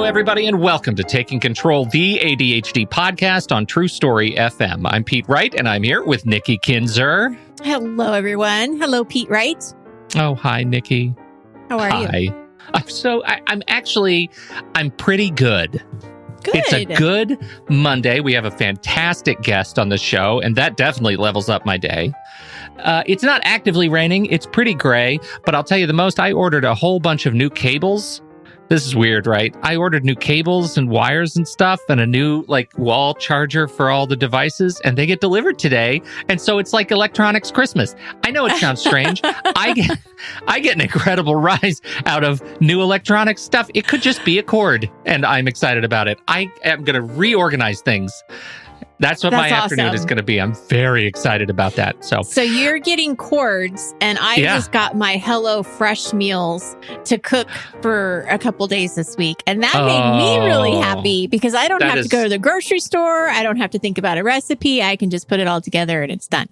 everybody, and welcome to Taking Control, the ADHD podcast on True Story FM. I'm Pete Wright, and I'm here with Nikki Kinzer. Hello, everyone. Hello, Pete Wright. Oh, hi, Nikki. How are you? I'm pretty good. Good. It's a good Monday. We have a fantastic guest on the show, and that definitely levels up my day. It's not actively raining. It's pretty gray, but I'll tell you the most, I ordered a whole bunch of new cables. This is weird, right? I ordered new cables and wires and stuff and a new wall charger for all the devices, and they get delivered today. And so it's like electronics Christmas. I know it sounds strange. I get an incredible rise out of new electronic stuff. It could just be a cord, and I'm excited about it. I am going to reorganize things. That's my afternoon is going to be. I'm very excited about that. So you're getting cords, and I just got my Hello Fresh meals to cook for a couple days this week. And that made me really happy because I don't have to go to the grocery store. I don't have to think about a recipe. I can just put it all together and it's done.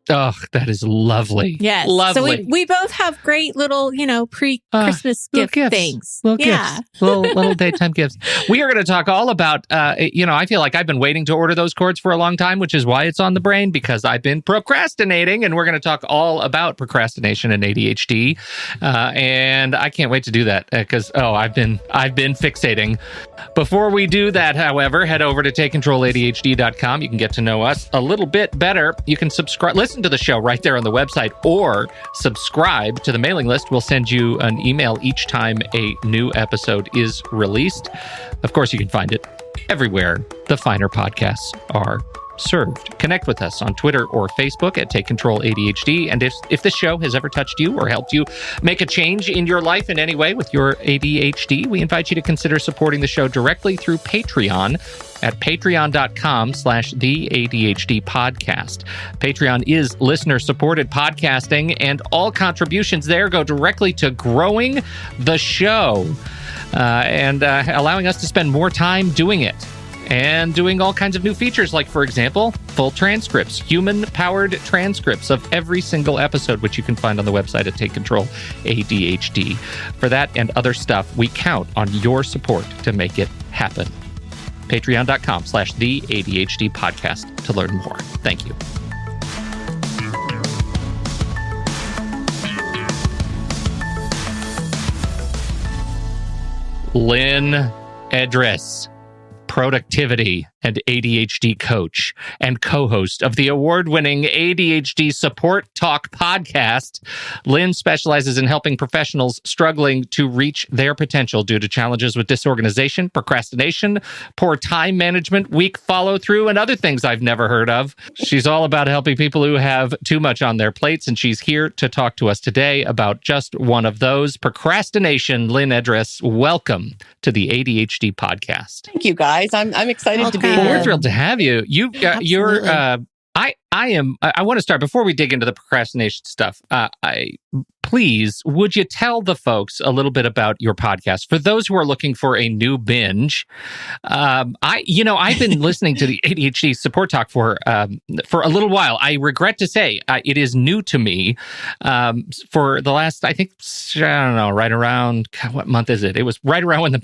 Oh, that is lovely. Yes. Lovely. So we both have great little, pre-Christmas gift things. Little gifts. Little daytime gifts. We are going to talk all about, I feel like I've been waiting to order those cords for a long time, which is why it's on the brain, because I've been procrastinating, and we're going to talk all about procrastination and ADHD. And I can't wait to do that because, I've been fixating. Before we do that, however, head over to takecontroladhd.com. You can get to know us a little bit better. You can listen to the show right there on the website, or subscribe to the mailing list. We'll send you an email each time a new episode is released. Of course, you can find it everywhere the finer podcasts are served. Connect with us on Twitter or Facebook at Take Control ADHD. And if this show has ever touched you or helped you make a change in your life in any way with your ADHD, we invite you to consider supporting the show directly through Patreon at patreon.com/the ADHD podcast. Patreon is listener-supported podcasting, and all contributions there go directly to growing the show and allowing us to spend more time doing it. And doing all kinds of new features, like, for example, full transcripts, human-powered transcripts of every single episode, which you can find on the website at Take Control ADHD. For that and other stuff, we count on your support to make it happen. Patreon.com/the ADHD podcast to learn more. Thank you. Lynne Edris, productivity and ADHD coach and co-host of the award-winning ADHD Support Talk podcast. Lynne specializes in helping professionals struggling to reach their potential due to challenges with disorganization, procrastination, poor time management, weak follow-through, and other things I've never heard of. She's all about helping people who have too much on their plates, and she's here to talk to us today about just one of those, procrastination. Lynne Edris, welcome to the ADHD podcast. Thank you, guys. I'm excited to be here. Well, we're thrilled to have you. I want to start before we dig into the procrastination stuff. Please, would you tell the folks a little bit about your podcast for those who are looking for a new binge? I've been listening to the ADHD Support Talk for a little while. I regret to say it is new to me. For the last, I don't know, right around, what month is it? It was right around when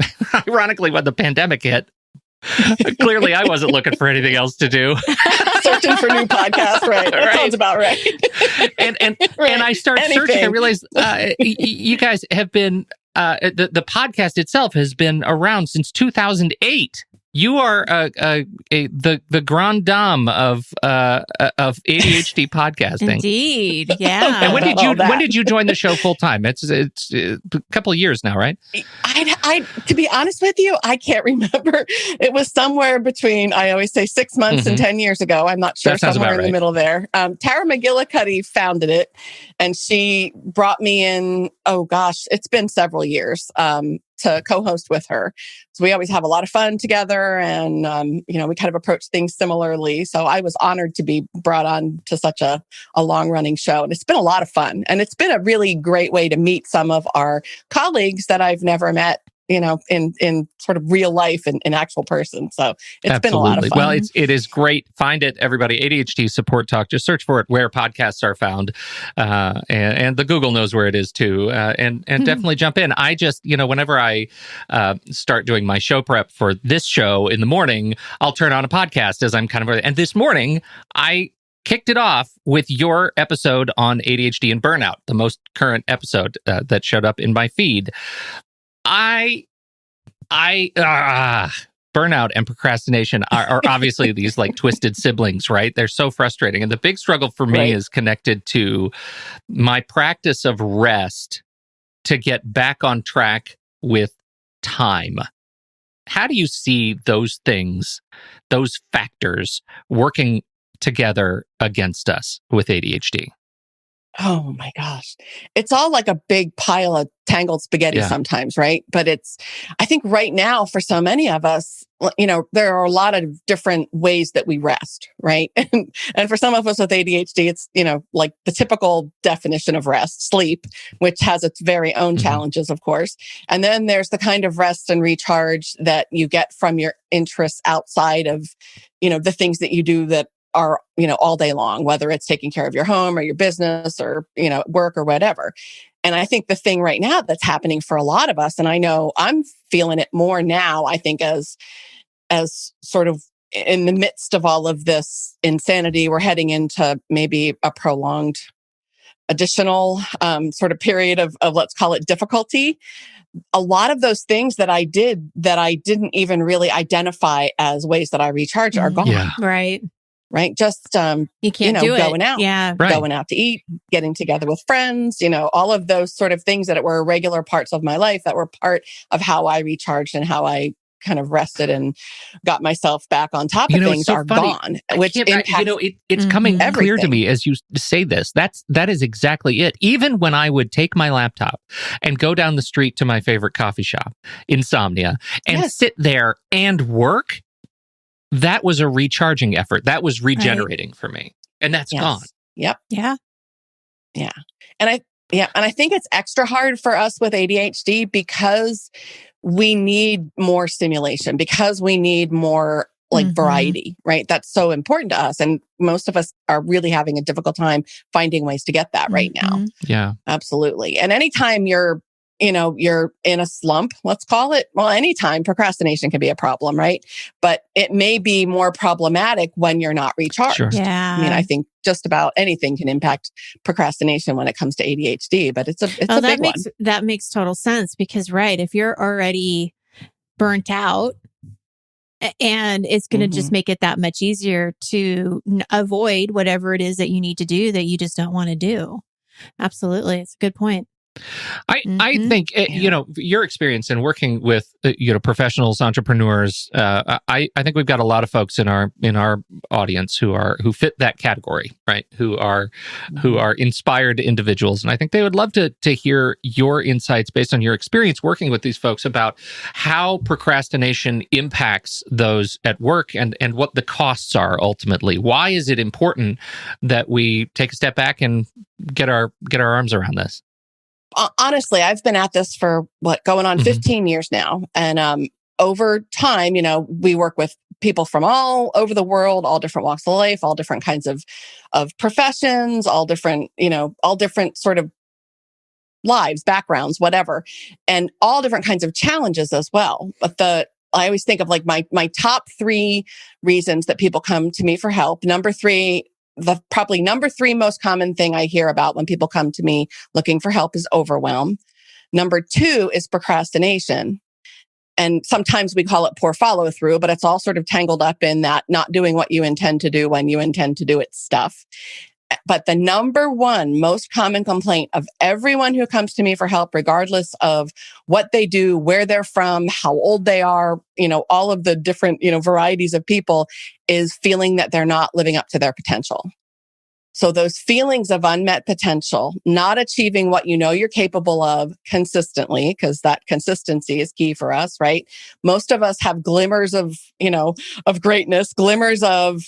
ironically, when the pandemic hit. Clearly, I wasn't looking for anything else to do. Searching for new podcasts, right? That sounds about right. And I started searching. I realized you guys have been the podcast itself has been around since 2008. You are the grande dame of ADHD podcasting. Indeed, yeah. And when did you join the show full time? It's a couple of years now, right? I to be honest with you, I can't remember. It was somewhere between, I always say 6 months and 10 years ago. I'm not sure, somewhere in the middle there. Tara McGillicuddy founded it, and she brought me in. Oh gosh, it's been several years. To co-host with her. So we always have a lot of fun together, and, we kind of approach things similarly. So I was honored to be brought on to such a long-running show. And it's been a lot of fun. And it's been a really great way to meet some of our colleagues that I've never met, in sort of real life and in actual person. So it's been a lot of fun. Well, it is great. Find it, everybody. ADHD Support Talk. Just search for it where podcasts are found, and the Google knows where it is too. And definitely jump in. I just, whenever I start doing my show prep for this show in the morning, I'll turn on a podcast as I'm and this morning I kicked it off with your episode on ADHD and burnout, the most current episode that showed up in my feed. Burnout and procrastination are obviously these like twisted siblings, right? They're so frustrating. And the big struggle for me is connected to my practice of rest to get back on track with time. How do you see those things, those factors working together against us with ADHD? Oh my gosh. It's all like a big pile of tangled spaghetti sometimes, right? But I think right now for so many of us, there are a lot of different ways that we rest, right? And for some of us with ADHD, it's, like the typical definition of rest, sleep, which has its very own challenges, of course. And then there's the kind of rest and recharge that you get from your interests outside of, the things that you do that are, all day long, whether it's taking care of your home or your business or, work or whatever. And I think the thing right now that's happening for a lot of us, and I know I'm feeling it more now, I think as sort of in the midst of all of this insanity, we're heading into maybe a prolonged additional sort of period of let's call it difficulty. A lot of those things that I did that I didn't even really identify as ways that I recharge are gone. Yeah. Right. Just, you can't do going it. out, going out to eat, getting together with friends, all of those sort of things that were regular parts of my life that were part of how I recharged and how I kind of rested and got myself back on top of things are gone, which impacts it's coming clear to me as you say this. That is exactly it. Even when I would take my laptop and go down the street to my favorite coffee shop, Insomnia, and sit there and work, that was a recharging effort. That was regenerating for me. And that's gone. Yep. Yeah. Yeah. And I think it's extra hard for us with ADHD because we need more stimulation, because we need more variety, right? That's so important to us. And most of us are really having a difficult time finding ways to get that right now. Yeah. Absolutely. And anytime you're in a slump, let's call it. Well, anytime procrastination can be a problem, right? But it may be more problematic when you're not recharged. Sure. Yeah. I mean, I think just about anything can impact procrastination when it comes to ADHD, but it's a big one. That makes total sense because, if you're already burnt out, and it's going to just make it that much easier to avoid whatever it is that you need to do that you just don't want to do. Absolutely. It's a good point. I think, your experience in working with, professionals, entrepreneurs, I think we've got a lot of folks in our audience who fit that category, right? Who are inspired individuals. And I think they would love to hear your insights based on your experience working with these folks about how procrastination impacts those at work and what the costs are ultimately. Why is it important that we take a step back and get our arms around this? Honestly, I've been at this for going on 15 years now. And over time, we work with people from all over the world, all different walks of life, all different kinds of professions, all different sort of lives, backgrounds, whatever, and all different kinds of challenges as well. But I always think of my top 3 reasons that people come to me for help. Number 3, probably number 3 most common thing I hear about when people come to me looking for help is overwhelm. Number 2 is procrastination. And sometimes we call it poor follow through, but it's all sort of tangled up in that not doing what you intend to do when you intend to do it stuff. But the number 1 most common complaint of everyone who comes to me for help, regardless of what they do, where they're from, how old they are, all of the different, varieties of people, is feeling that they're not living up to their potential. So those feelings of unmet potential, not achieving what you know you're capable of consistently, because that consistency is key for us, right? Most of us have glimmers of, of greatness, glimmers of,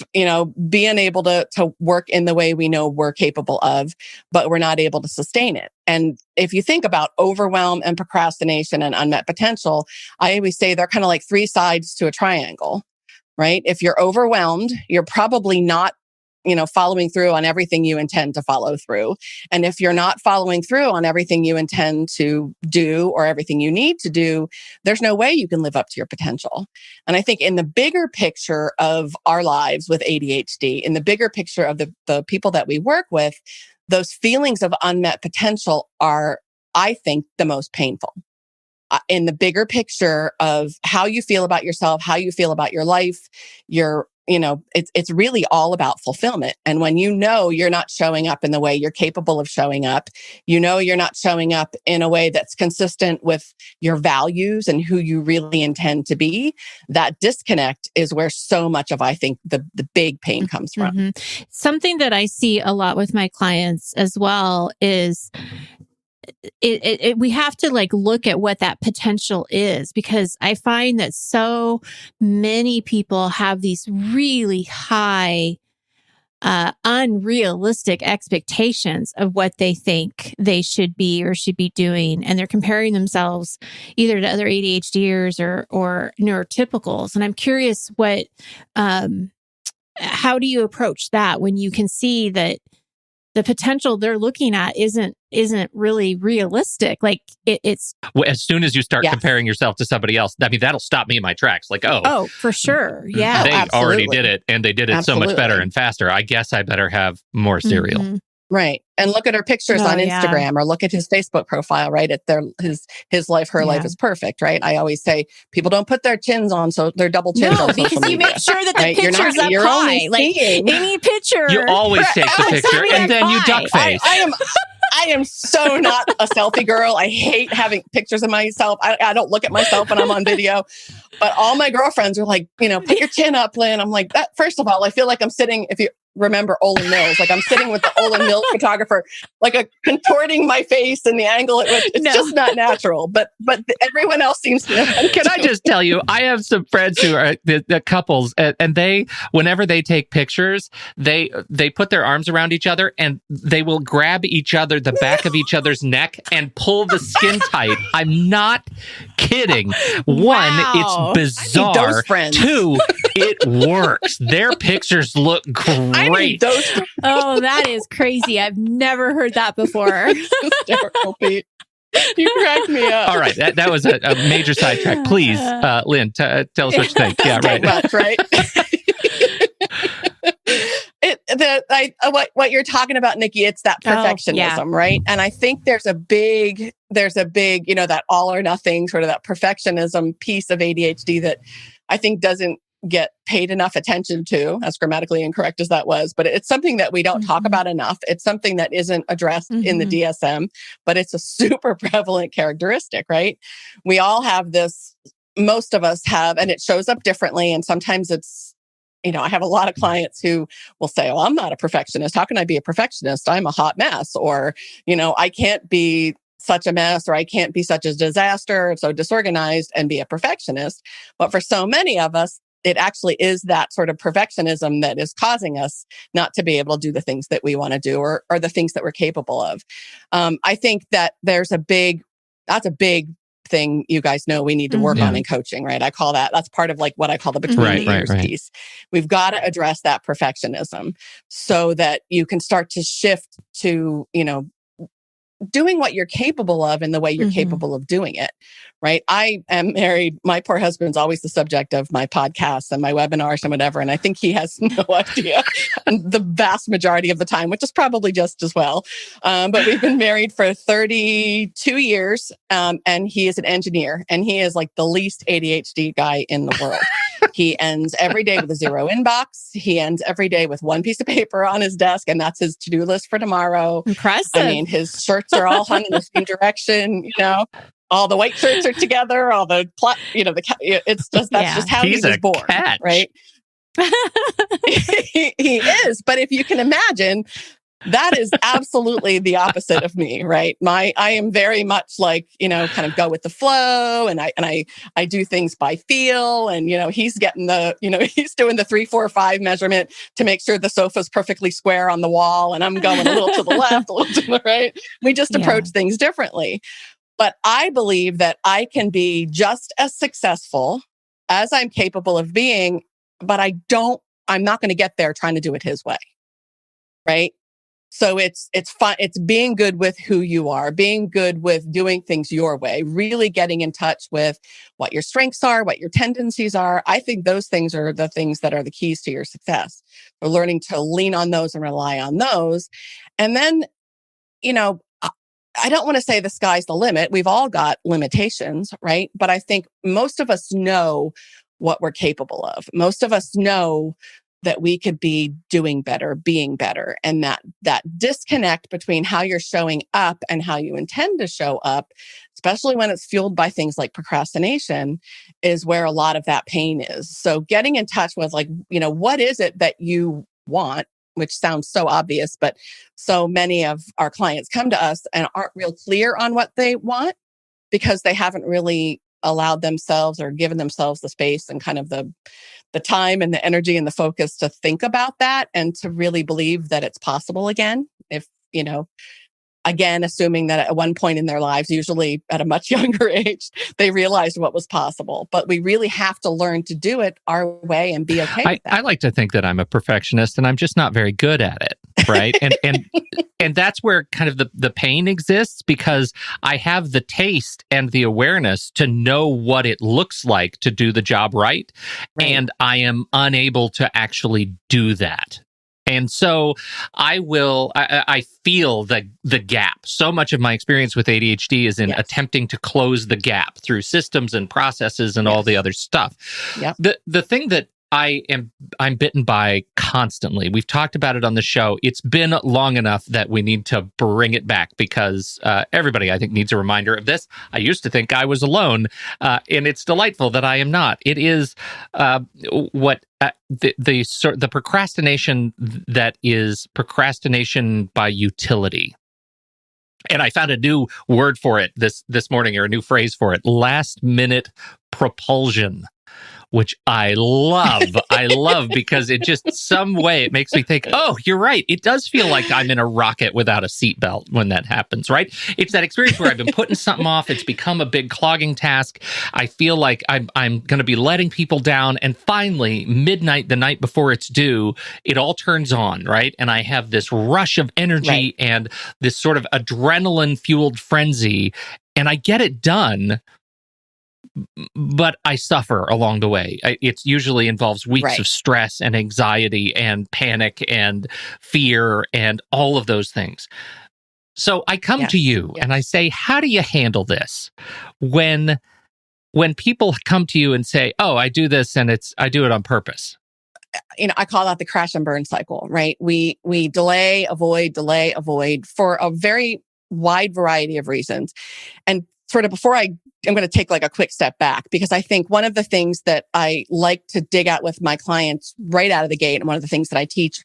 being able to work in the way we know we're capable of, but we're not able to sustain it. And if you think about overwhelm and procrastination and unmet potential, I always say they're kind of like three sides to a triangle, right? If you're overwhelmed, you're probably not following through on everything you intend to follow through. And if you're not following through on everything you intend to do or everything you need to do, there's no way you can live up to your potential. And I think in the bigger picture of our lives with ADHD, in the bigger picture of the people that we work with, those feelings of unmet potential are, I think, the most painful. In the bigger picture of how you feel about yourself, how you feel about your life, it's really all about fulfillment. And when you're not showing up in the way you're capable of showing up, you're not showing up in a way that's consistent with your values and who you really intend to be, that disconnect is where so much of, I think, the big pain comes from. Mm-hmm. Something that I see a lot with my clients as well is we have to look at what that potential is, because I find that so many people have these really high, unrealistic expectations of what they think they should be or should be doing. And they're comparing themselves either to other ADHDers or neurotypicals. And I'm curious how do you approach that when you can see that the potential they're looking at isn't really realistic? It's as soon as you start comparing yourself to somebody else, I mean, that'll stop me in my tracks. Oh, for sure. Yeah. They already did it, and they did it so much better and faster. I guess I better have more cereal. Mm-hmm. Right. And look at her pictures on Instagram, or look at his Facebook profile, right? His life, her life is perfect, right? I always say people don't put their chins on, so they're double chins on social media. Because you make sure that the picture's up high. Any picture. You always take the picture and then you duck face. I am so not a selfie girl. I hate having pictures of myself. I don't look at myself when I'm on video. But all my girlfriends are like, put your chin up, Lynn. I'm like, that. First of all, I feel like I'm sitting, if you remember Olin Mills, I'm sitting with the Olin Mills photographer, contorting my face and the angle at which it's just not natural. But everyone else seems to know. Can I just tell you, I have some friends who are the couples, and they, whenever they take pictures, they put their arms around each other and they will grab each other, the back of each other's neck, and pull the skin tight. I'm not kidding. One, it's bizarre. Two, it works. Their pictures look great. Oh, that is crazy. I've never heard that before. Hysterical, Pete. You cracked me up. All right. That was a major sidetrack. Please, Lynn, tell us what you think. Yeah, right. Much, right? What you're talking about, Nikki, it's that perfectionism, right? And I think there's a big, that all or nothing, sort of that perfectionism piece of ADHD that I think doesn't get paid enough attention to, as grammatically incorrect as that was. But it's something that we don't talk about enough. It's something that isn't addressed in the DSM, but it's a super prevalent characteristic, right? We all have this, most of us have, and it shows up differently. And sometimes it's, I have a lot of clients who will say, "Oh, I'm not a perfectionist. How can I be a perfectionist? I'm a hot mess." Or, I can't be such a mess, or I can't be such a disaster, so disorganized, and be a perfectionist. But for so many of us, it actually is that sort of perfectionism that is causing us not to be able to do the things that we want to do, or the things that we're capable of. I think that that's a big thing you guys know we need to work on in coaching, right? I call that's part of what I call the between the ears piece. We've got to address that perfectionism so that you can start to shift to, doing what you're capable of in the way you're capable of doing it, right? I am married. My poor husband's always the subject of my podcasts and my webinars and whatever. And I think he has no idea the vast majority of the time, which is probably just as well. But we've been married for 32 years. And he is an engineer, and he is the least ADHD guy in the world. He ends every day with a 0 inbox. He ends every day with one piece of paper on his desk, and that's his to-do list for tomorrow. Impressive. I mean, his shirts are all hung in the same direction, all the white shirts are together, all the it's just, that's just how he was born, right? He is. But if you can imagine, that is absolutely the opposite of me, right? I am very much like, kind of go with the flow, and I do things by feel, and he's getting he's doing the 3, 4, 5 measurement to make sure the sofa's perfectly square on the wall, and I'm going a little to the left, a little to the right. We just approach things differently. But I believe that I can be just as successful as I'm capable of being, but I'm not going to get there trying to do it his way, right? So it's fun. It's being good with who you are, being good with doing things your way, really getting in touch with what your strengths are, what your tendencies are. I think those things are the things that are the keys to your success. We're learning to lean on those and rely on those. And then, I don't want to say the sky's the limit. We've all got limitations, right? But I think most of us know what we're capable of. Most of us know that we could be doing better, being better. And that disconnect between how you're showing up and how you intend to show up, especially when it's fueled by things like procrastination, is where a lot of that pain is. So getting in touch with what is it that you want, which sounds so obvious, but so many of our clients come to us and aren't real clear on what they want because they haven't really allowed themselves or given themselves the space and kind of the time and the energy and the focus to think about that and to really believe that it's possible again. If, again, assuming that at one point in their lives, usually at a much younger age, they realized what was possible. But we really have to learn to do it our way and be okay with that. I like to think that I'm a perfectionist and I'm just not very good at it, right? And that's where kind of the pain exists, because I have the taste and the awareness to know what it looks like to do the job right. And I am unable to actually do that. And so I feel the gap. So much of my experience with ADHD is in attempting to close the gap through systems and processes and all the other stuff. Yep. The thing that I'm bitten by constantly. We've talked about it on the show. It's been long enough that we need to bring it back because everybody, I think, needs a reminder of this. I used to think I was alone, and it's delightful that I am not. It is the procrastination that is procrastination by utility. And I found a new word for it this morning, or a new phrase for it: last minute propulsion, which I love. I love because it just some way it makes me think, oh, you're right. It does feel like I'm in a rocket without a seatbelt when that happens, right? It's that experience where I've been putting something off. It's become a big clogging task. I feel like I'm going to be letting people down. And finally, midnight, the night before it's due, it all turns on, right? And I have this rush of energy and this sort of adrenaline-fueled frenzy, and I get it done. But I suffer along the way. It usually involves weeks of stress and anxiety and panic and fear and all of those things. So I come to you and I say, how do you handle this when people come to you and say, oh, I do this and I do it on purpose? I call that the crash and burn cycle, right? We delay, avoid for a very wide variety of reasons. And sort of before I'm going to take like a quick step back, because I think one of the things that I like to dig out with my clients right out of the gate, and one of the things that I teach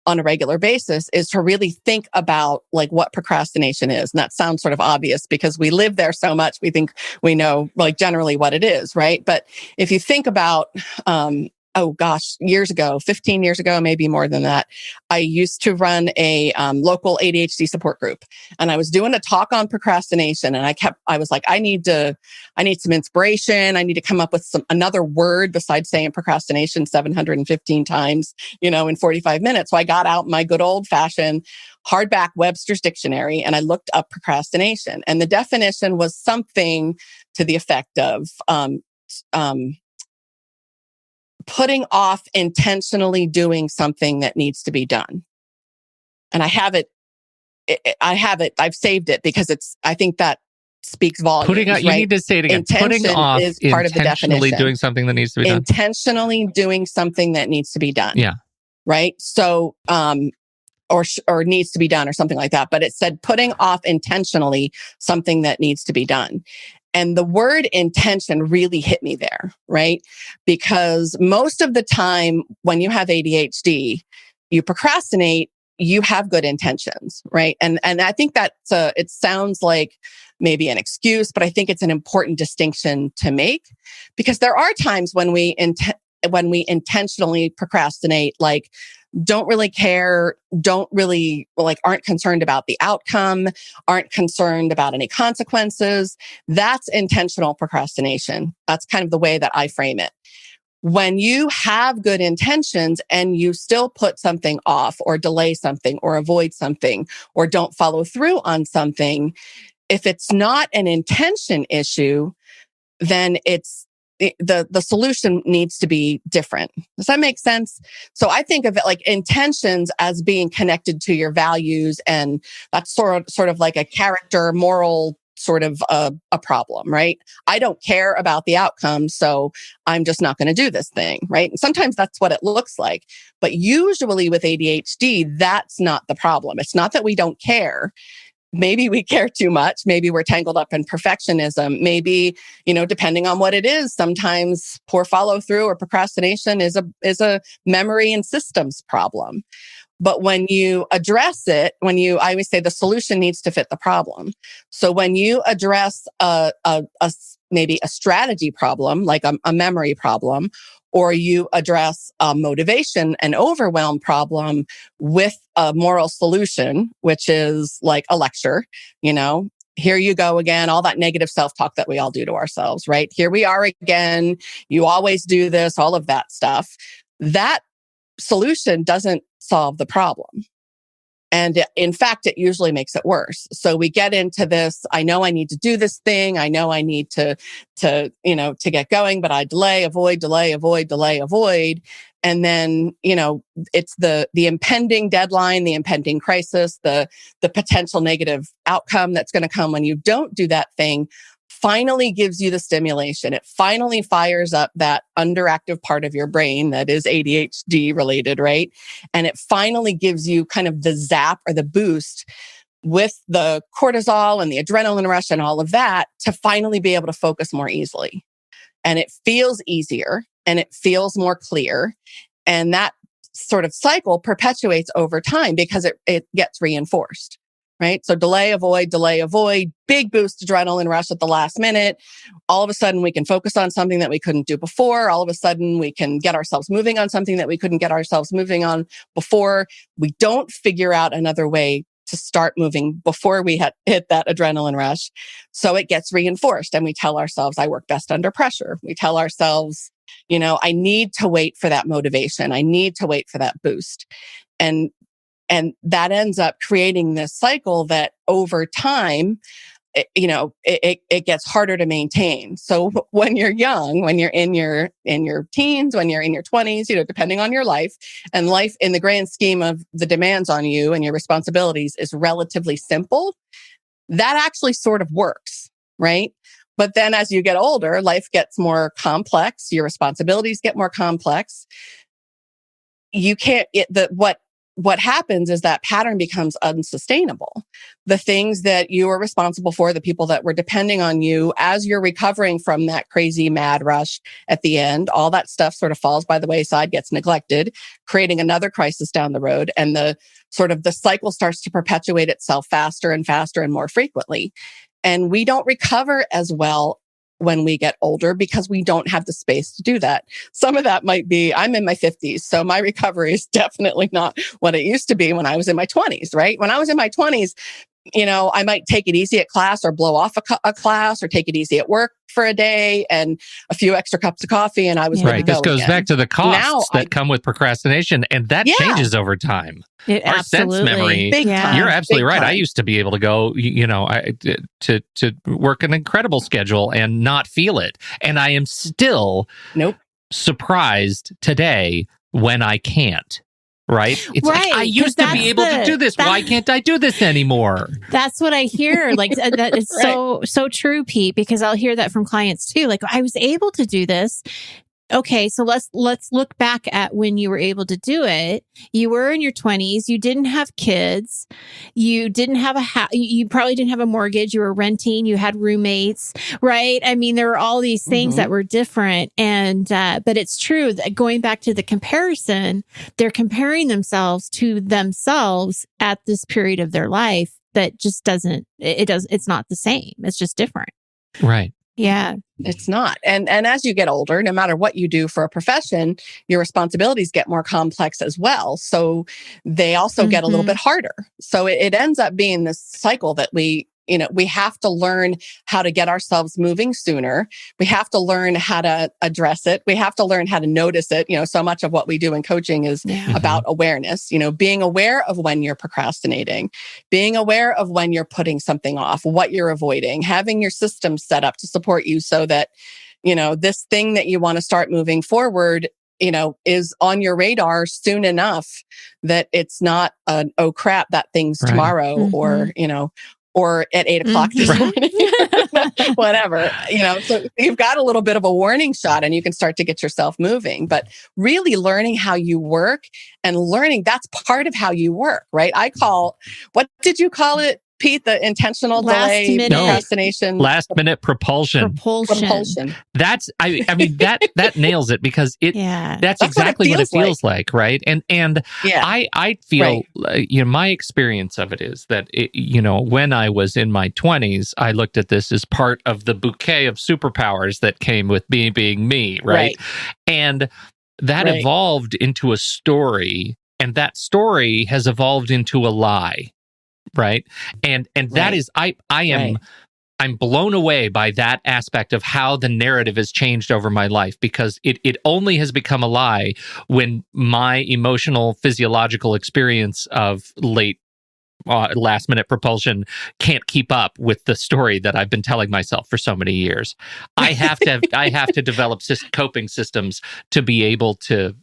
on a regular basis, is to really think about like what procrastination is. And that sounds sort of obvious because we live there so much. We think we know like generally what it is, right? But if you think about, years ago, 15 years ago, maybe more than that, I used to run a local ADHD support group, and I was doing a talk on procrastination. And I was like, I need some inspiration. I need to come up with another word besides saying procrastination 715 times, in 45 minutes. So I got out my good old fashioned hardback Webster's dictionary and I looked up procrastination, and the definition was something to the effect of, putting off intentionally doing something that needs to be done. And I have it. I've saved it because I think that speaks volumes. You need to say it again. Putting off is part of the definition. Doing something that needs to be done. Intentionally doing something that needs to be done. Yeah. Right. So, or needs to be done or something like that. But it said putting off intentionally something that needs to be done. And the word intention really hit me there, right? Because most of the time when you have ADHD, you procrastinate, you have good intentions, right? And I think it sounds like maybe an excuse, but I think it's an important distinction to make, because there are times when we intentionally procrastinate, like don't really care, aren't concerned about the outcome, aren't concerned about any consequences. That's intentional procrastination. That's kind of the way that I frame it. When you have good intentions and you still put something off or delay something or avoid something or don't follow through on something, if it's not an intention issue, then the solution needs to be different. Does that make sense? So I think of it like intentions as being connected to your values, and that's sort of like a character, moral sort of a problem, right? I don't care about the outcome, so I'm just not going to do this thing, right? And sometimes that's what it looks like. But usually with ADHD, that's not the problem. It's not that we don't care. Maybe we care too much. Maybe we're tangled up in perfectionism. Maybe, depending on what it is, sometimes poor follow through or procrastination is a memory and systems problem. But when you address it, I always say the solution needs to fit the problem. So when you address maybe a strategy problem, like a memory problem, or you address a motivation and overwhelm problem with a moral solution, which is like a lecture, here you go again, all that negative self-talk that we all do to ourselves, right? Here we are again. You always do this, all of that stuff. That solution doesn't solve the problem. And in fact, it usually makes it worse. So we get into this, I know I need to do this thing. I know I need to get going, but I delay, avoid. And then, it's the impending deadline, the impending crisis, the potential negative outcome that's going to come when you don't do that thing finally gives you the stimulation. It finally fires up that underactive part of your brain that is ADHD related, right? And it finally gives you kind of the zap or the boost with the cortisol and the adrenaline rush and all of that to finally be able to focus more easily. And it feels easier and it feels more clear. And that sort of cycle perpetuates over time because it gets reinforced. Right? So delay, avoid, big boost adrenaline rush at the last minute. All of a sudden we can focus on something that we couldn't do before. All of a sudden we can get ourselves moving on something that we couldn't get ourselves moving on before. We don't figure out another way to start moving before we hit that adrenaline rush. So it gets reinforced and we tell ourselves, I work best under pressure. We tell ourselves, I need to wait for that motivation. I need to wait for that boost. And that ends up creating this cycle that over time, it gets harder to maintain. So when you're young, when you're in your teens, when you're in your 20s, depending on your life, and life in the grand scheme of the demands on you and your responsibilities is relatively simple, that actually sort of works, right? But then as you get older, life gets more complex, your responsibilities get more complex. What happens is that pattern becomes unsustainable. The things that you are responsible for, the people that were depending on you as you're recovering from that crazy mad rush at the end, all that stuff sort of falls by the wayside, gets neglected, creating another crisis down the road. And the cycle starts to perpetuate itself faster and faster and more frequently. And we don't recover as well when we get older because we don't have the space to do that. Some of that might be, I'm in my 50s, so my recovery is definitely not what it used to be when I was in my 20s, right? When I was in my 20s, I might take it easy at class or blow off a class or take it easy at work for a day and a few extra cups of coffee and I was ready to go. This goes back to the costs that come with procrsionation, and that changes over time. Our sense memory, you're absolutely right. I used to be able to go, to work an incredible schedule and not feel it. And I am still surprised today when I can't. Right? It's like, I used to be able to do this. Why can't I do this anymore? That's what I hear. Like, that is so true, Pete, because I'll hear that from clients too. Like, I was able to do this okay, so let's look back at when you were able to do it. You were in your 20s. You didn't have kids. You didn't have you probably didn't have a mortgage. You were renting. You had roommates, right? I mean, there were all these things that were different. And but it's true that going back to the comparison, they're comparing themselves to themselves at this period of their life that just it's not the same. It's just different. Right. Yeah. It's not. And as you get older, no matter what you do for a profession, your responsibilities get more complex as well. So they also get a little bit harder. So it ends up being this cycle that we have to learn how to get ourselves moving sooner. We have to learn how to address it. We have to learn how to notice it. So much of what we do in coaching is about awareness, being aware of when you're procrastinating, being aware of when you're putting something off, what you're avoiding, having your system set up to support you so that, this thing that you want to start moving forward, is on your radar soon enough that it's not oh crap, that thing's tomorrow or at 8 o'clock this morning, whatever, so you've got a little bit of a warning shot and you can start to get yourself moving, but really learning how you work and learning that's part of how you work, right? What did you call it, Pete? The intentional delay, procrastination, last minute propulsion. Propulsion. That's, I mean, that nails it because that's exactly what it feels like, right? And I feel, my experience of it is that, when I was in my 20s, I looked at this as part of the bouquet of superpowers that came with me being me, right? And that evolved into a story, and that story has evolved into a lie. Right. And that is, I'm blown away by that aspect of how the narrative has changed over my life, because it only has become a lie when my emotional, physiological experience of last minute propulsion can't keep up with the story that I've been telling myself for so many years. I have to develop coping systems to be able to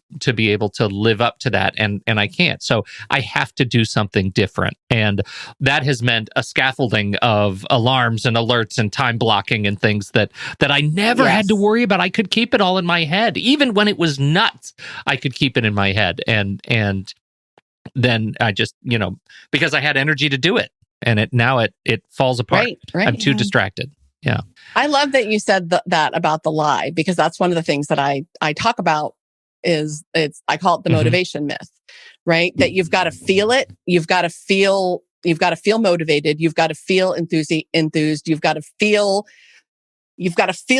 live up to that, and I can't. So I have to do something different, and that has meant a scaffolding of alarms and alerts and time blocking and things that I never had to worry about. I could keep it all in my head, even when it was nuts. I could keep it in my head, and then I just, because I had energy to do it, and it falls apart. Right. I'm too distracted. Yeah. I love that you said that about the lie, because that's one of the things that I talk about I call it the motivation myth, right? That you've got to feel it. You've got to feel motivated. You've got to feel enthused. You've got to feel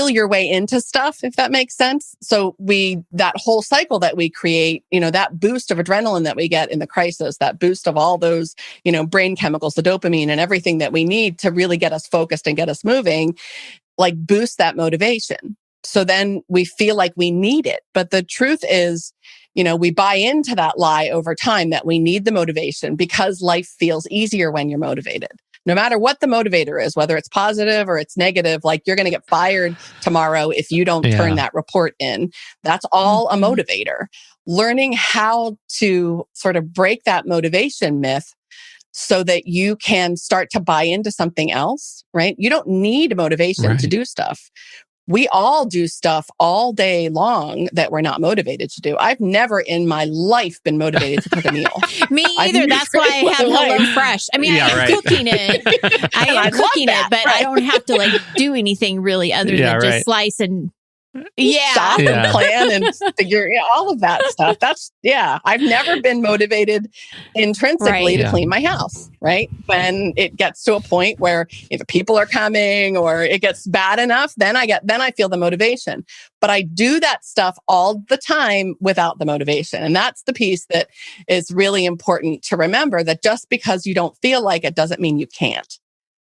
your way into stuff, if that makes sense. So that whole cycle that we create, that boost of adrenaline that we get in the crisis, that boost of all those, brain chemicals, the dopamine and everything that we need to really get us focused and get us moving, like boost that motivation. So then we feel like we need it. But the truth is, we buy into that lie over time that we need the motivation because life feels easier when you're motivated. No matter what the motivator is, whether it's positive or it's negative, like you're going to get fired tomorrow if you don't turn that report in. That's all a motivator. Learning how to sort of break that motivation myth so that you can start to buy into something else, right? You don't need motivation to do stuff. We all do stuff all day long that we're not motivated to do. I've never in my life been motivated to cook a meal. Me either. That's why I have HelloFresh. I mean, I am cooking it. I am cooking it, but I don't have to do anything really other than just slice and shop and plan and figure all of that stuff. I've never been motivated intrinsically to clean my house, right? When it gets to a point where either people are coming or it gets bad enough, then I feel the motivation. But I do that stuff all the time without the motivation. And that's the piece that is really important to remember, that just because you don't feel like it doesn't mean you can't.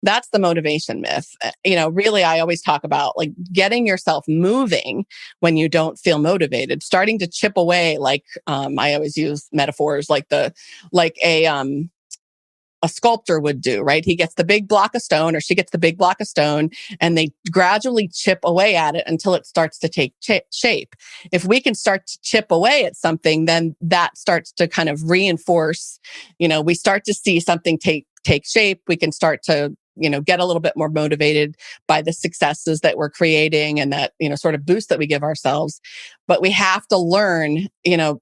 That's the motivation myth. Really, I always talk about getting yourself moving when you don't feel motivated, starting to chip away. I always use metaphors like a sculptor would do, right? He gets the big block of stone, or she gets the big block of stone, and they gradually chip away at it until it starts to take shape. If we can start to chip away at something, then that starts to kind of reinforce, we start to see something take shape. We can start to get a little bit more motivated by the successes that we're creating and that, sort of boost that we give ourselves. But we have to learn,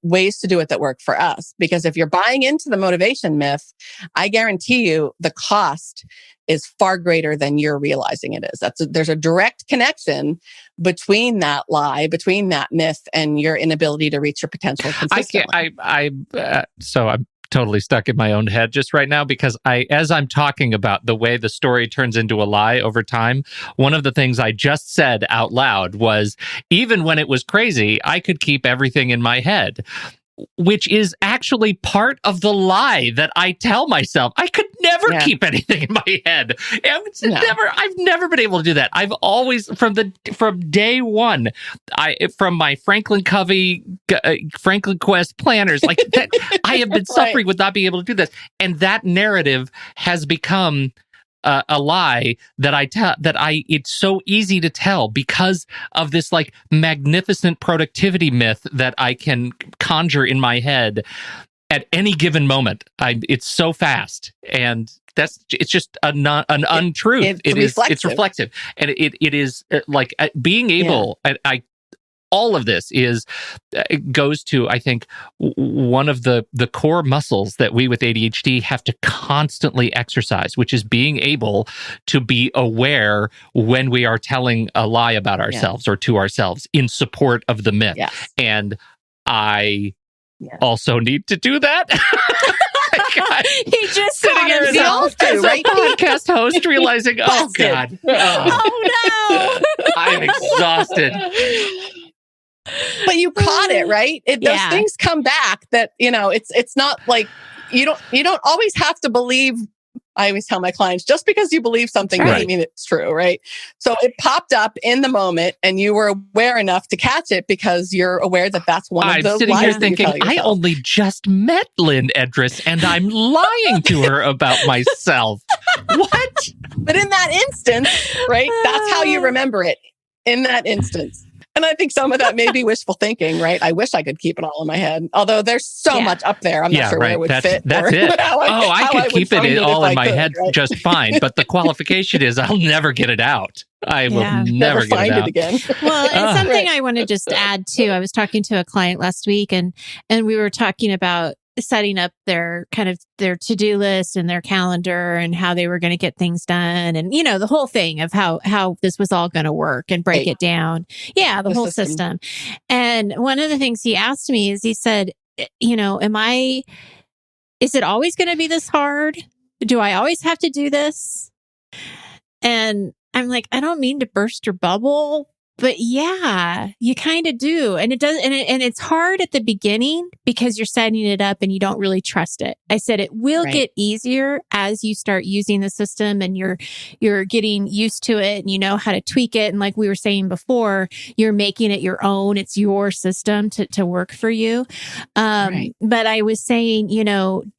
ways to do it that work for us. Because if you're buying into the motivation myth, I guarantee you the cost is far greater than you're realizing it is. There's a direct connection between that lie, between that myth, and your inability to reach your potential consistently. So I'm totally stuck in my own head just right now, because as I'm talking about the way the story turns into a lie over time, one of the things I just said out loud was, even when it was crazy, I could keep everything in my head, which is actually part of the lie that I tell myself. I could never keep anything in my head. I've never been able to do that. I've always, from day one, from my Franklin Covey, Franklin Quest planners, like that, I have been suffering with not being able to do this. And that narrative has become a lie that it's so easy to tell because of this like magnificent productivity myth that I can conjure in my head at any given moment. It's so fast, and it's just an untruth. It's reflective, and it is like being able. All of this goes to, I think, one of the core muscles that we with ADHD have to constantly exercise, which is being able to be aware when we are telling a lie about ourselves or to ourselves in support of the myth. Yes. And I also need to do that. He just sitting here as a podcast host, realizing, oh God, oh no, I'm exhausted. But you caught it, right? Those things come back. That it's not like you don't always have to believe. I always tell my clients, just because you believe something doesn't mean it's true, right? So it popped up in the moment, and you were aware enough to catch it because you're aware that that's one of the lies. I'm sitting here thinking, I only just met Lynne Edris, and I'm lying to her about myself. What? But in that instance, right? That's how you remember it. In that instance. And I think some of that may be wishful thinking, right? I wish I could keep it all in my head. Although there's so much up there, I'm not sure where it would fit. That's it. I could keep it all in my head just fine. But the qualification is I'll never get it out. I will never get find it out. It again. Well, and something I want to just add too. I was talking to a client last week, and we were talking about setting up their to-do list and their calendar and how they were going to get things done, and the whole thing of how this was all going to work and break it down. Yeah, the whole system. And one of the things he asked me is, he said, is it always going to be this hard? Do I always have to do this? And I'm like, I don't mean to burst your bubble, but yeah, you kind of do. And it does. And it's hard at the beginning because you're setting it up and you don't really trust it. I said, it will get easier as you start using the system and you're getting used to it and you know how to tweak it. And like we were saying before, you're making it your own. It's your system to work for you. But I was saying,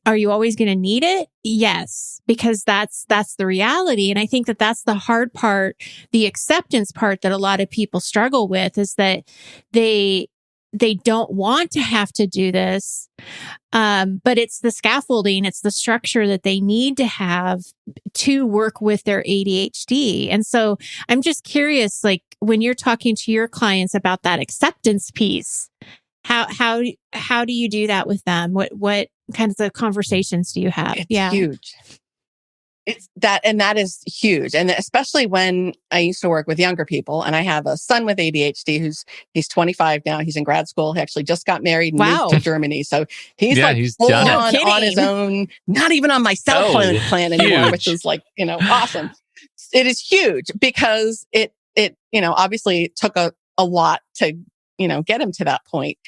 are you always going to need it? Yes, because that's the reality. And I think that that's the hard part, the acceptance part that a lot of people struggle with, is that they don't want to have to do this. But it's the scaffolding, it's the structure that they need to have to work with their ADHD. And so I'm just curious, like when you're talking to your clients about that acceptance piece, how do you do that with them? What kinds of conversations do you have? It's huge. It's that, and that is huge. And especially when I used to work with younger people, and I have a son with ADHD he's 25 now. He's in grad school. He actually just got married and moved to Germany. So he's full on his own, not even on my cell phone plan anymore, which is like, awesome. It is huge because it obviously took a lot to, get him to that point.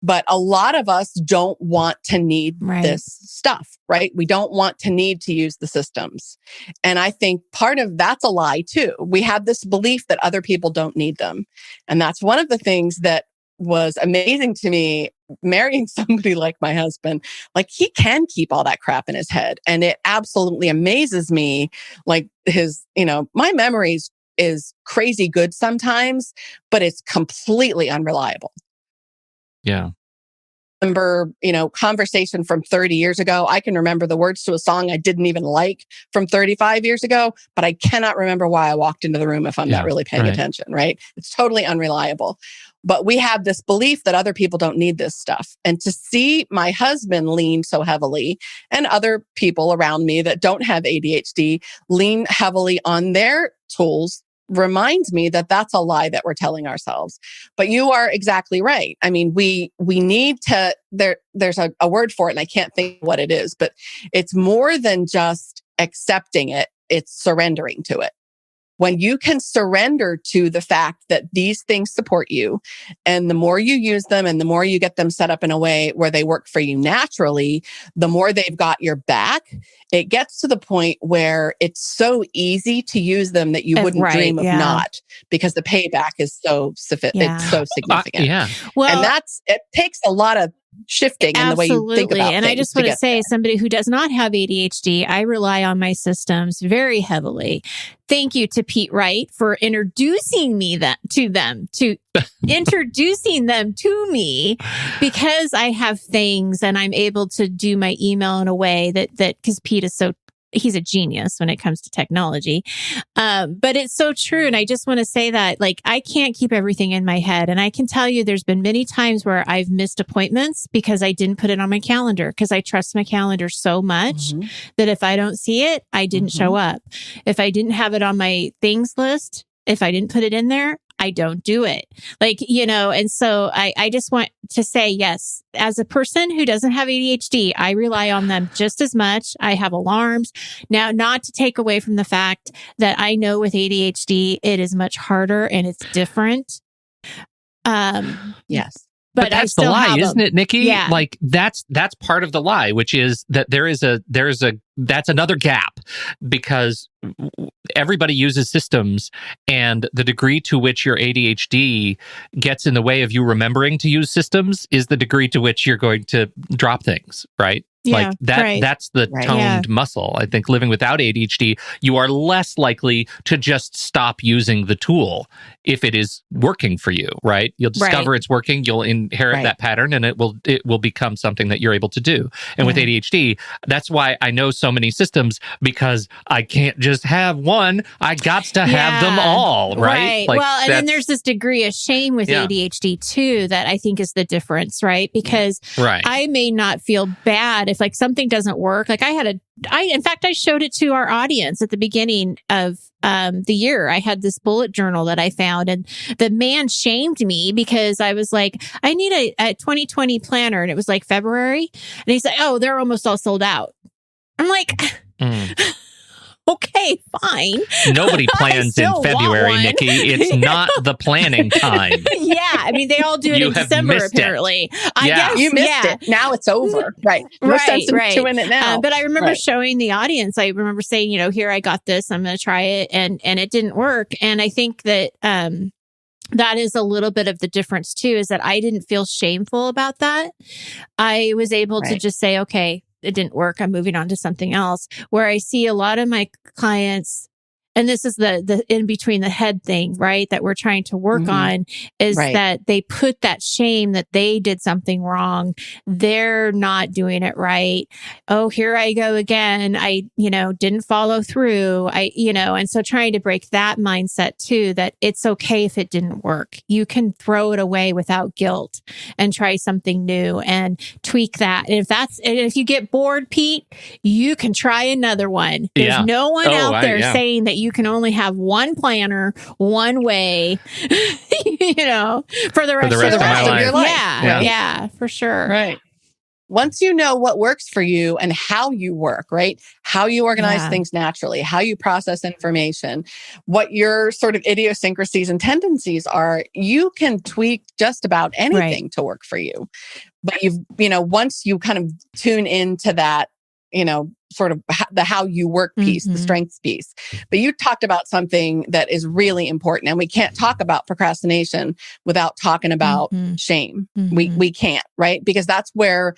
But a lot of us don't want to need this stuff, right? We don't want to need to use the systems. And I think part of that's a lie too. We have this belief that other people don't need them. And that's one of the things that was amazing to me marrying somebody like my husband. Like, he can keep all that crap in his head. And it absolutely amazes me. Like my memories is crazy good sometimes, but it's completely unreliable. Yeah. remember, conversation from 30 years ago. I can remember the words to a song I didn't even like from 35 years ago, but I cannot remember why I walked into the room if I'm not really paying attention, right? It's totally unreliable. But we have this belief that other people don't need this stuff. And to see my husband lean so heavily, and other people around me that don't have ADHD lean heavily on their tools, reminds me that that's a lie that we're telling ourselves. But you are exactly right. I mean, we need to, there's a word for it, and I can't think what it is, but it's more than just accepting it. It's surrendering to it. When you can surrender to the fact that these things support you, and the more you use them and the more you get them set up in a way where they work for you naturally, the more they've got your back, it gets to the point where it's so easy to use them that you wouldn't dream of not, because the payback is so it's so significant. Well, and it takes a lot of shifting in the way you think about and I just want to say, as somebody who does not have ADHD, I rely on my systems very heavily. Thank you to Pete Wright for introducing introducing them to me, because I have things and I'm able to do my email in a way that because Pete is he's a genius when it comes to technology. But it's so true. And I just want to say that, I can't keep everything in my head. And I can tell you there's been many times where I've missed appointments because I didn't put it on my calendar, because I trust my calendar so much that if I don't see it, I didn't show up. If I didn't have it on my things list, if I didn't put it in there, I don't do it. And so I just want to say, yes, as a person who doesn't have ADHD, I rely on them just as much. I have alarms. Now, not to take away from the fact that I know with ADHD, it is much harder and it's different. Yes. But that's the lie, isn't it, Nikki? Yeah. That's part of the lie, which is that that's another gap, because everybody uses systems, and the degree to which your ADHD gets in the way of you remembering to use systems is the degree to which you're going to drop things, right? Yeah, that's the toned muscle. I think living without ADHD, you are less likely to just stop using the tool if it is working for you, right? You'll discover it's working, you'll inherit that pattern, and it will become something that you're able to do. And with ADHD, that's why I know so many systems, because I can't just have one. I got to have them all, right? Well, and then there's this degree of shame with ADHD too, that I think is the difference, right? Because I may not feel bad if something doesn't work. In fact, I showed it to our audience at the beginning of the year. I had this bullet journal that I found, and the man shamed me because I was like, I need a 2020 planner. And it was February. And he said, oh, they're almost all sold out. I'm like, okay, fine. Nobody plans in February, Nikki. It's not the planning time. I mean, they all do it in December, apparently. I guess you missed it. Now it's over. Right. No sense in doing it now. But I remember showing the audience. I remember saying, here, I got this. I'm going to try it. And it didn't work. And I think that that is a little bit of the difference too, is that I didn't feel shameful about that. I was able to just say, okay, it didn't work, I'm moving on to something else. Where I see a lot of my clients, and this is the in between the head thing, right? That we're trying to work on, is that they put that shame that they did something wrong. They're not doing it right. Oh, here I go again. I, didn't follow through. And so trying to break that mindset too, that it's okay if it didn't work. You can throw it away without guilt and try something new and tweak that. And if you get bored, Pete, you can try another one. There's no one out there saying that you can only have one planner, one way, for the rest of your life. Yeah, for sure. Right. Once you know what works for you and how you work, right? How you organize things naturally, how you process information, what your sort of idiosyncrasies and tendencies are, you can tweak just about anything to work for you. But once you kind of tune into that, sort of the how you work piece, the strengths piece. But you talked about something that is really important, and we can't talk about procrastination without talking about shame. We can't, right? Because that's where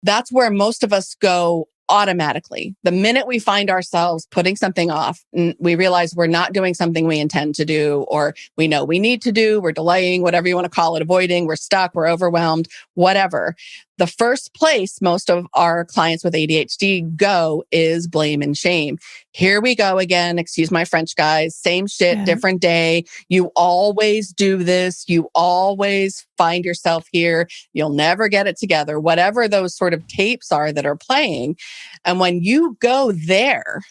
most of us go automatically. The minute we find ourselves putting something off, we realize we're not doing something we intend to do, or we know we need to do, we're delaying, whatever you want to call it, avoiding, we're stuck, we're overwhelmed, whatever. The first place most of our clients with ADHD go is blame and shame. Here we go again. Excuse my French, guys. Same shit, different day. You always do this. You always find yourself here. You'll never get it together. Whatever those sort of tapes are that are playing. And when you go there,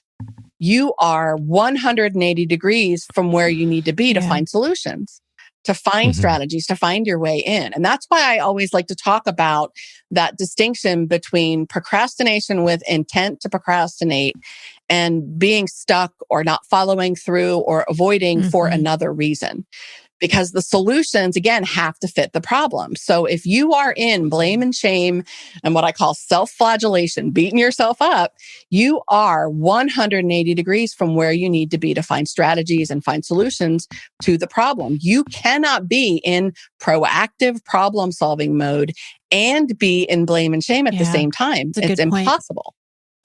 you are 180 degrees from where you need to be to find solutions, to find strategies, to find your way in. And that's why I always like to talk about that distinction between procrastination with intent to procrastinate and being stuck or not following through or avoiding for another reason. Because the solutions, again, have to fit the problem. So if you are in blame and shame and what I call self-flagellation, beating yourself up, you are 180 degrees from where you need to be to find strategies and find solutions to the problem. You cannot be in proactive problem-solving mode and be in blame and shame at the same time. It's impossible.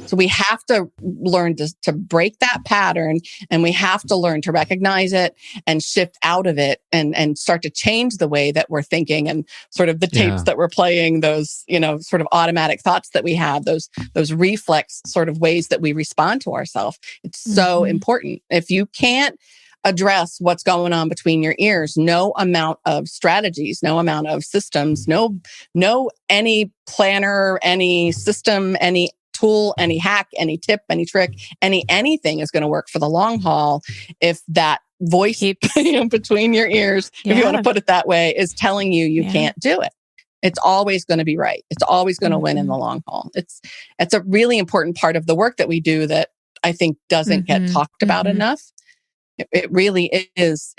So we have to learn to break that pattern, and we have to learn to recognize it and shift out of it and start to change the way that we're thinking and sort of the tapes that we're playing, those, sort of automatic thoughts that we have, those reflex sort of ways that we respond to ourselves. It's so important. If you can't address what's going on between your ears, no amount of strategies, no amount of systems, no any planner, any system, any tool, any hack, any tip, any trick, anything is going to work for the long haul if that voice between your ears, if you want to put it that way, is telling you can't do it. It's always going to be right. It's always going to win in the long haul. It's a really important part of the work that we do that I think doesn't get talked about enough. It really is.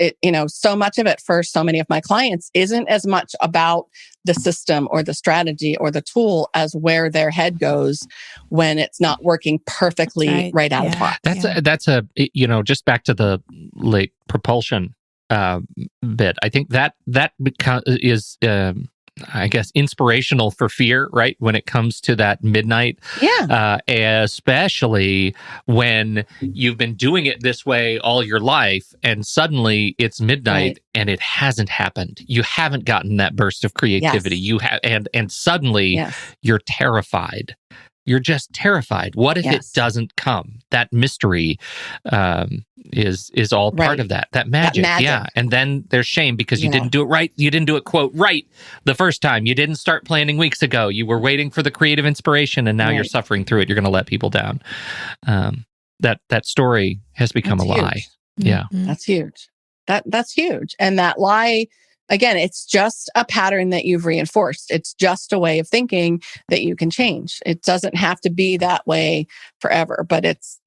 So much of it for so many of my clients isn't as much about the system or the strategy or the tool as where their head goes when it's not working perfectly right out of the box. That's just back to the late Propulsion bit. I think that is I guess inspirational for fear, right? When it comes to that midnight, especially when you've been doing it this way all your life, and suddenly it's midnight and it hasn't happened. You haven't gotten that burst of creativity. You have, and suddenly you're terrified. You're just terrified. What if it doesn't come? That mystery is all part of that magic. Yeah. And then there's shame because you didn't do it right. You didn't do it, quote, right the first time. You didn't start planning weeks ago. You were waiting for the creative inspiration, and now you're suffering through it. You're going to let people down. That story has become a lie. Yeah. That's huge. That's huge. And that lie, again, it's just a pattern that you've reinforced. It's just a way of thinking that you can change. It doesn't have to be that way forever, but it's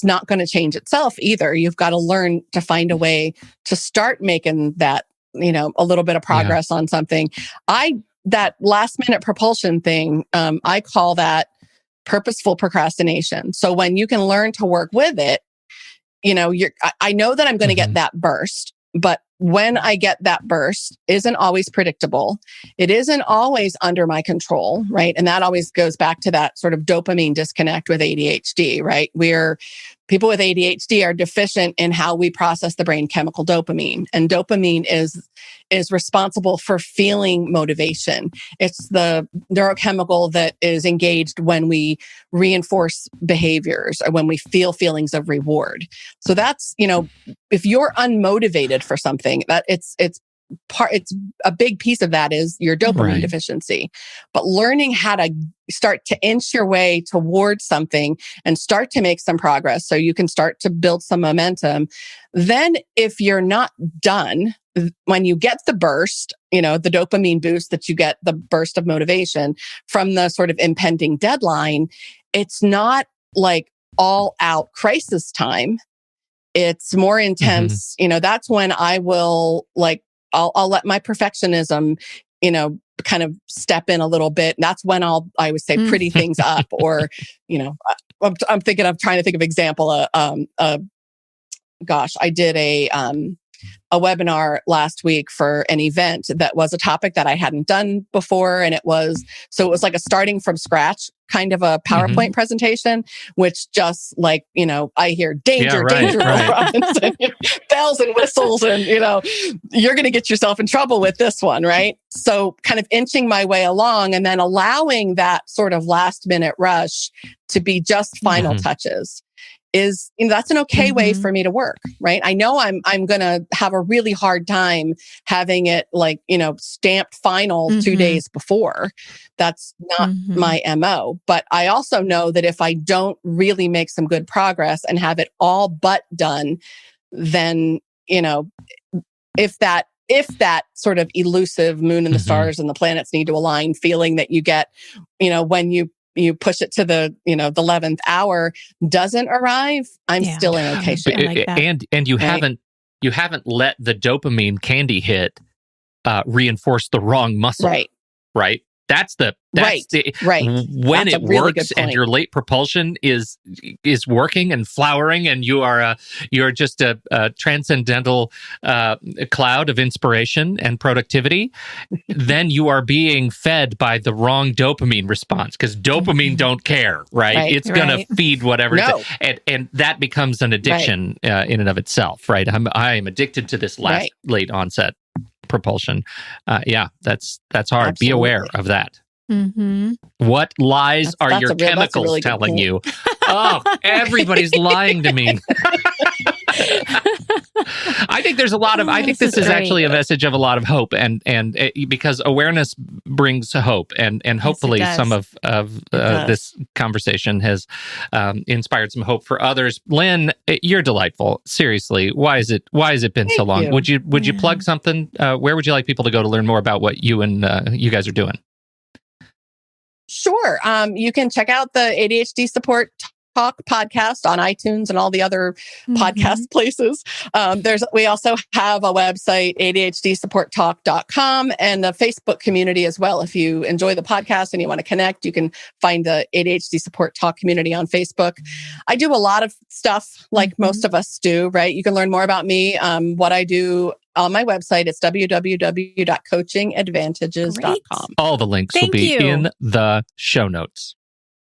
not going to change itself either. You've got to learn to find a way to start making that, a little bit of progress on something. That last minute propulsion thing, I call that purposeful procrastination. So when you can learn to work with it, I know that I'm going to get that burst, but when I get that burst isn't always predictable. It isn't always under my control, right? And that always goes back to that sort of dopamine disconnect with ADHD, right? People with ADHD are deficient in how we process the brain chemical dopamine. And dopamine is responsible for feeling motivation. It's the neurochemical that is engaged when we reinforce behaviors or when we feel feelings of reward. So that's, if you're unmotivated for something, that it's a big piece of that is your dopamine deficiency. But learning how to start to inch your way towards something and start to make some progress so you can start to build some momentum. Then if you're not done, when you get the burst, the dopamine boost that you get, the burst of motivation from the sort of impending deadline, it's not like all out crisis time. It's more intense. That's when I will I'll let my perfectionism, kind of step in a little bit. And that's when I would say pretty things up, or, I'm trying to think of example. I did a webinar last week for an event that was a topic that I hadn't done before. And it was like a starting from scratch kind of a PowerPoint presentation, which just like, I hear danger, Robinson, bells and whistles, and, you're going to get yourself in trouble with this one, right? So kind of inching my way along and then allowing that sort of last minute rush to be just final touches is, that's an okay way for me to work, right? I know I'm going to have a really hard time having it like, stamped final 2 days before. That's not my MO. But I also know that if I don't really make some good progress and have it all but done, then, if that sort of elusive moon and the stars and the planets need to align feeling that you get, when you push it to the, the 11th hour doesn't arrive, I'm still in okay shape. And you haven't let the dopamine candy hit reinforce the wrong muscle. Right. That's when it works and your late propulsion is working and flowering, and you're just a transcendental cloud of inspiration and productivity. Then you are being fed by the wrong dopamine response, because dopamine don't care, right? It's gonna feed whatever, and that becomes an addiction in and of itself, right? I am addicted to this late onset propulsion. That's hard. Absolutely. Be aware of that. What lies are your chemicals really telling you? Oh, everybody's lying to me. I think there's a lot of. I think this is actually a message of a lot of hope, and because awareness brings hope, and hopefully some of this conversation has inspired some hope for others. Lynne, you're delightful. Seriously, why has it been so long? Would you plug something? Where would you like people to go to learn more about what you and you guys are doing? Sure. You can check out the ADHD Support Talk podcast on iTunes and all the other podcast places. We also have a website, ADHDsupporttalk.com, and a Facebook community as well. If you enjoy the podcast and you want to connect, you can find the ADHD Support Talk community on Facebook. I do a lot of stuff like most of us do, right? You can learn more about me, what I do on my website. It's www.coachingadvantages.com. All the links will be in the show notes.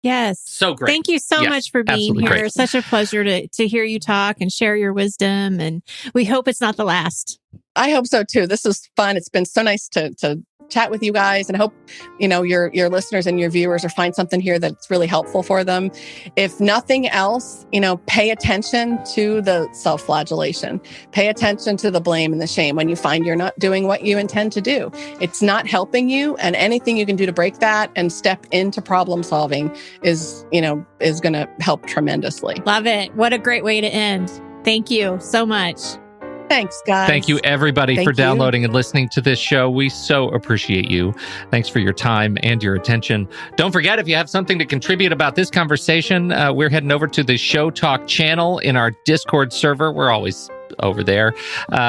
Yes. So great. Thank you so much for being here. Great. Such a pleasure to hear you talk and share your wisdom. And we hope it's not the last. I hope so too. This is fun. It's been so nice to chat with you guys, and I hope, your listeners and your viewers will find something here that's really helpful for them. If nothing else, pay attention to the self-flagellation. Pay attention to the blame and the shame when you find you're not doing what you intend to do. It's not helping you, and anything you can do to break that and step into problem solving is going to help tremendously. Love it. What a great way to end. Thank you so much. Thanks, guys. Thank you, everybody, for downloading and listening to this show. We so appreciate you. Thanks for your time and your attention. Don't forget, if you have something to contribute about this conversation, we're heading over to the Show Talk channel in our Discord server. We're always over there.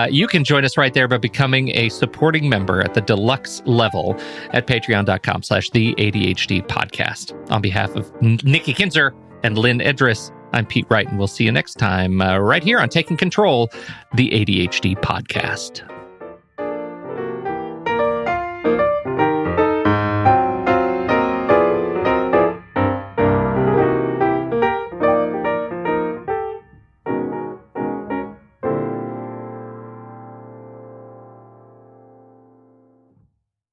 You can join us right there by becoming a supporting member at the deluxe level at patreon.com/the ADHD podcast. On behalf of Nikki Kinzer and Lynne Edris, I'm Pete Wright, and we'll see you next time right here on Taking Control, the ADHD podcast.